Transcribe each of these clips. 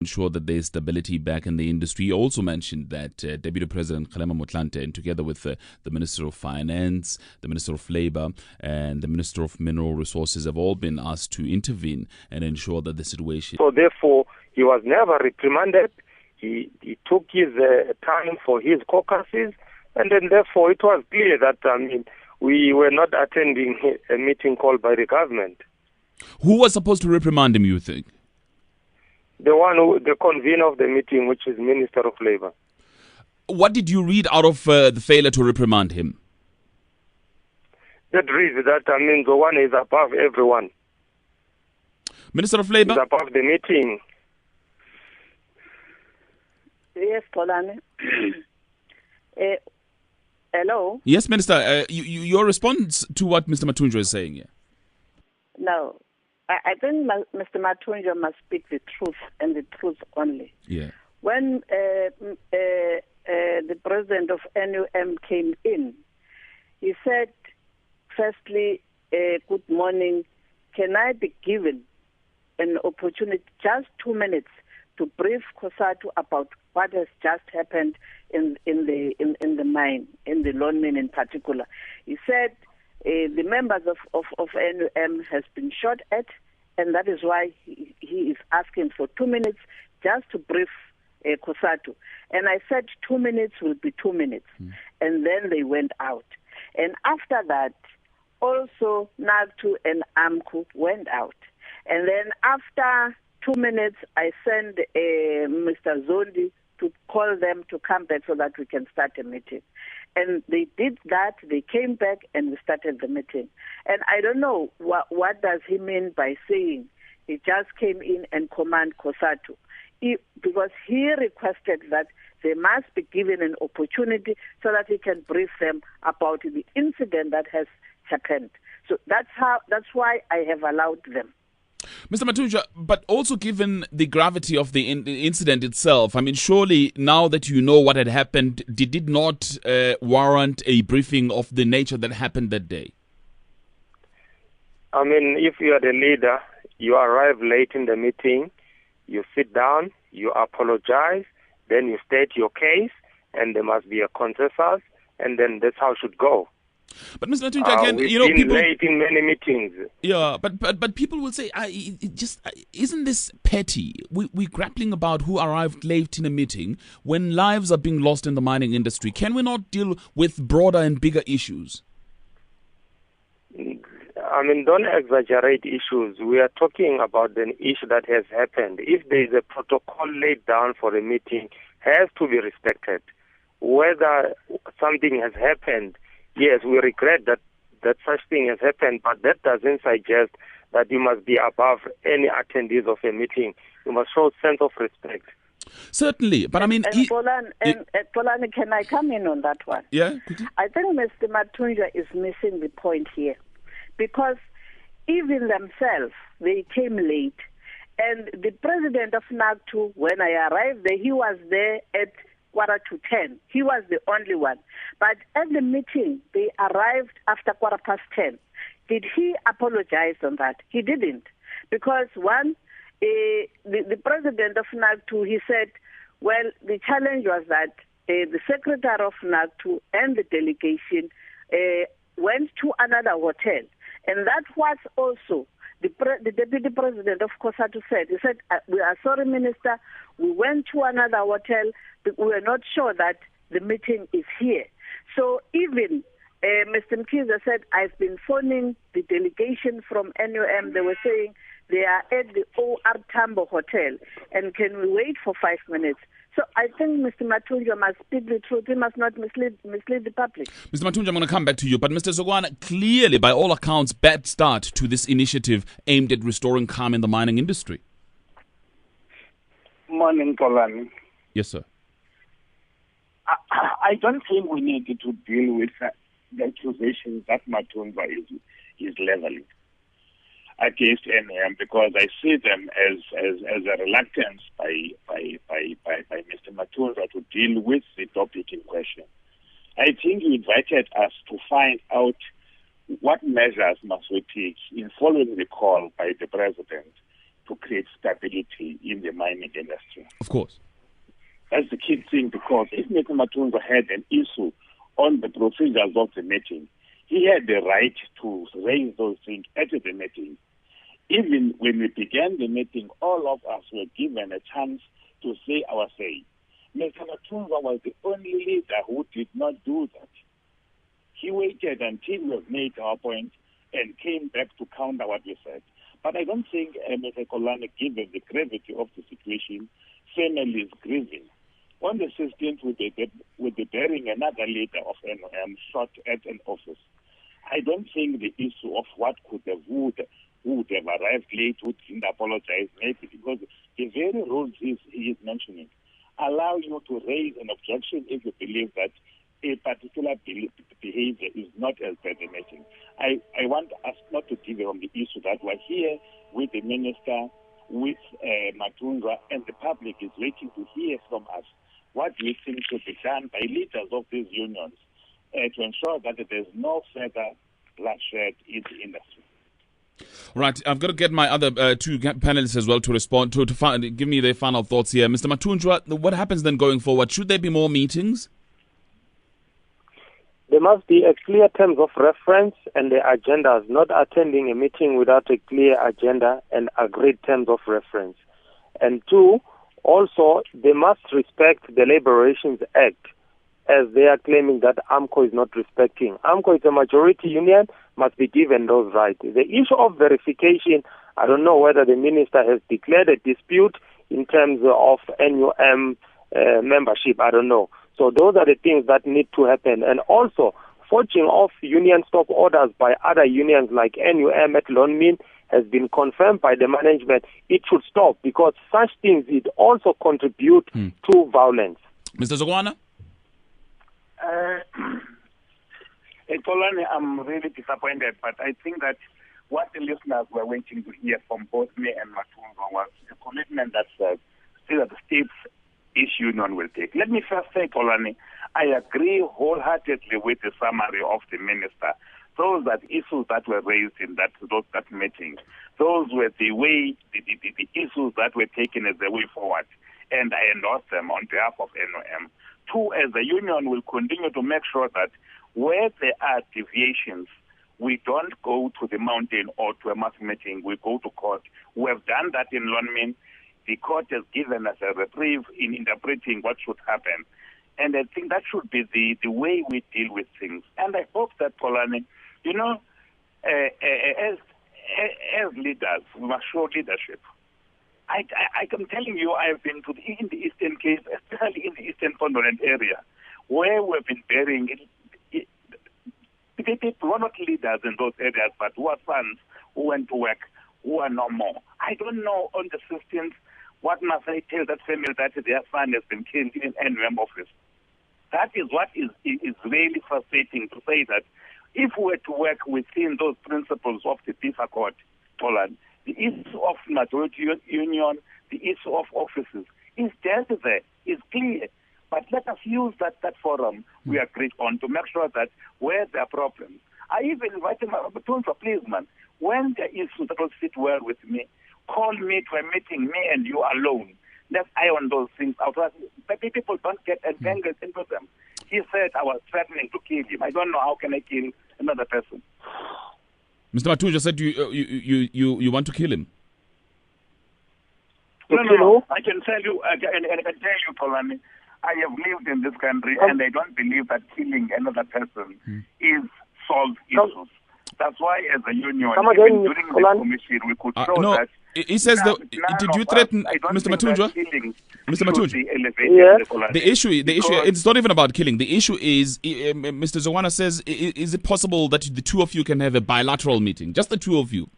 ensure that there's stability back in the industry. He also mentioned that Deputy President Kgalema Motlanthe, and together with the Minister of Finance, the Minister of Labour, and the Minister of Mineral Resources have all been asked to intervene and ensure that the situation... So therefore, he was never reprimanded. He took his time for his caucuses, and then therefore it was clear that, we were not attending a meeting called by the government. Who was supposed to reprimand him, you think? The convener of the meeting, which is Minister of Labour. What did you read out of the failure to reprimand him? That reads that, the one is above everyone. Minister of Labour? He's above the meeting. Yes, Polane. Hello? Yes, Minister. Your response to what Mr. Mathunjwa is saying here? No. I think Mr. Mathunjwa must speak the truth and the truth only. Yeah. When the president of NUM came in, he said, firstly, good morning. Can I be given an opportunity, just 2 minutes, to brief COSATU about what has just happened in the mine, in the lawn mine in particular? He said the members of NUM has been shot at, and that is why he is asking for 2 minutes just to brief COSATU. And I said 2 minutes will be 2 minutes. And then they went out. And after that, also NAGTU and AMCU went out. And then after 2 minutes, I sent Mr. Zondi to call them to come back so that we can start a meeting. And they did that. They came back and we started the meeting. And I don't know what does he mean by saying he just came in and command COSATU. Because he requested that they must be given an opportunity so that he can brief them about the incident that has happened. So that's why I have allowed them. Mr. Mathunjwa, but also given the gravity of the incident itself, surely now that you know what had happened, did it not warrant a briefing of the nature that happened that day? If you are the leader, you arrive late in the meeting, you sit down, you apologize, then you state your case, and there must be a consensus, and then that's how it should go. But Mr. Mathunjwa, again, we've been people late in many meetings. Yeah, but people will say, isn't this petty? We're grappling about who arrived late in a meeting when lives are being lost in the mining industry. Can we not deal with broader and bigger issues? Don't exaggerate issues. We are talking about an issue that has happened. If there is a protocol laid down for a meeting, has to be respected. Whether something has happened, yes, we regret that such thing has happened, but that doesn't suggest that you must be above any attendees of a meeting. You must show a sense of respect. Certainly, but Polane, can I come in on that one? Yeah, could you? I think Mr. Mathunjwa is missing the point here, because even themselves, they came late, and the president of NAGTU, when I arrived there, he was there at 9:45. He was the only one. But at the meeting, they arrived after 10:15. Did he apologize on that? He didn't. Because the president of NAGTU, he said, well, the challenge was that the secretary of NAGTU and the delegation went to another hotel. And that was also the deputy president of COSATU said. He said, we are sorry, Minister, we went to another hotel, but we are not sure that the meeting is here. So even Mr. Mkiza said, I've been phoning the delegation from NUM. They were saying they are at the OR Tambo Hotel, and can we wait for 5 minutes? So I think Mr. Mathunjwa must speak the truth. He must not mislead the public. Mr. Mathunjwa, I'm going to come back to you. But Mr. Zogwana, clearly, by all accounts, bad start to this initiative aimed at restoring calm in the mining industry. Morning, Polane. Yes, sir. I don't think we need to deal with the accusations that Mathunjwa is leveling against NM, because I see them as a reluctance by Mr. Mathunjwa to deal with the topic in question. I think he invited us to find out what measures must we take in following the call by the president to create stability in the mining industry. Of course. That's the key thing, because if Mr. Mathunjwa had an issue on the procedures of the meeting, he had the right to raise those things at the meeting. Even when we began the meeting, all of us were given a chance to say our say. Mr. Mathunjwa was the only leader who did not do that. He waited until we made our point and came back to counter what we said. But I don't think, Mr. Kolane, given the gravity of the situation, family is grieving. On the 16th, we'll be bearing another leader of NOM shot at an office. I don't think the issue of what could have, who would have arrived late, who didn't apologize, maybe because the very rules he is mentioning allow you to raise an objection if you believe that a particular behavior is not as per the meeting. I want us not to give on the issue that we're here with the minister, with Mathunjwa, and the public is waiting to hear from us what we think should be done by leaders of these unions to ensure that there's no further bloodshed in the industry. Right, I've got to get my other two panelists as well to respond to give me their final thoughts here. Mr. Mathunjwa, what happens then going forward? Should there be more meetings? There must be a clear terms of reference and the agendas, not attending a meeting without a clear agenda and agreed terms of reference. And two, also, they must respect the Labour Relations Act, as they are claiming that AMCU is not respecting. AMCU is a majority union, must be given those rights. The issue of verification, I don't know whether the minister has declared a dispute in terms of NUM membership, I don't know. So those are the things that need to happen. And also, forging of union stop orders by other unions like NUM at Lonmin has been confirmed by the management. It should stop, because such things, it also contribute to violence. Mr. Zogwana? Kolane, I'm really disappointed, but I think that what the listeners were waiting to hear from both me and Mathunjwa was a commitment that still the state's issue union will take. Let me first say, Kolane, I agree wholeheartedly with the summary of the minister. Those are the issues that were raised in that meeting. Those were the issues that were taken as the way forward, and I endorse them on behalf of NOM. Two, as the union will continue to make sure that where there are deviations, we don't go to the mountain or to a mass meeting, we go to court. We have done that in Lonmin. The court has given us a reprieve in interpreting what should happen. And I think that should be the way we deal with things. And I hope that, Kolane, as leaders, we must show leadership. I'm telling you, I've been in the Eastern Cape, especially in the Eastern Continent area, where we've been burying people who are not leaders in those areas, but who are sons who went to work, who are no more. I don't know on the 16th what must I tell that family that their son has been killed in an NUM office. That is what is really frustrating, to say that if we were to work within those principles of the peace accord, Poland, the issue of majority union, the issue of offices is dealt there, is clear. But let us use that forum we agreed on to make sure that where there are problems. I even invited Matosa, please, man, when there is issues that will fit well with me, call me to a meeting, me and you alone. Let's iron those things out. But people don't get entangled into them. He said I was threatening to kill him. I don't know how can I kill another person. Mr. Mathunjwa said you want to kill him. No. I can tell you, Polani, I have lived in this country and I don't believe that killing another person is solved issues. That's why, as a union, during the commission, we could show that. He says did you threaten Mr. Mathunjwa? Mr. Mathunjwa, yes. The issue, it's not even about killing. The issue is, Mr. Zogwana says, is it possible that the two of you can have a bilateral meeting, just the two of you?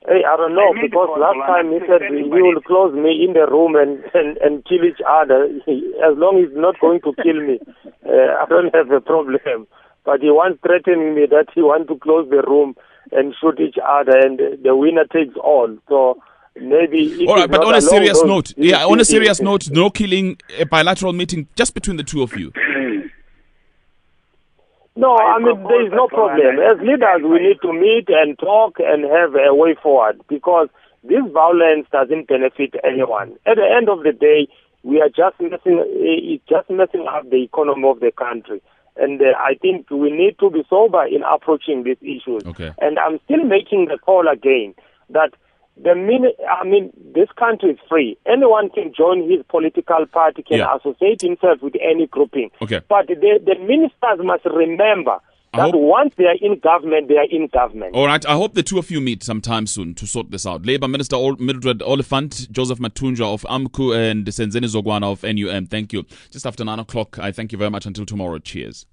Hey, I don't know, because last time he said he will close me in the room and kill each other. As long as he's not going to kill me, I don't have a problem. But he wants threatening me that he wants to close the room and shoot each other, and the winner takes all. So maybe. All right, but on a serious note, no killing, a bilateral meeting just between the two of you. No, I mean, there is no problem. As leaders, we need to meet and talk and have a way forward, because this violence doesn't benefit anyone. At the end of the day, we are just messing up the economy of the country. And I think we need to be sober in approaching these issues. Okay. And I'm still making the call again that this country is free. Anyone can join his political party, can associate himself with any grouping. Okay. But the ministers must remember that once they are in government, they are in government. All right. I hope the two of you meet sometime soon to sort this out. Labour Minister Mildred Oliphant, Joseph Mathunjwa of AMCU, and Senzeni Zogwana of NUM. Thank you. Just after 9 o'clock, I thank you very much. Until tomorrow. Cheers.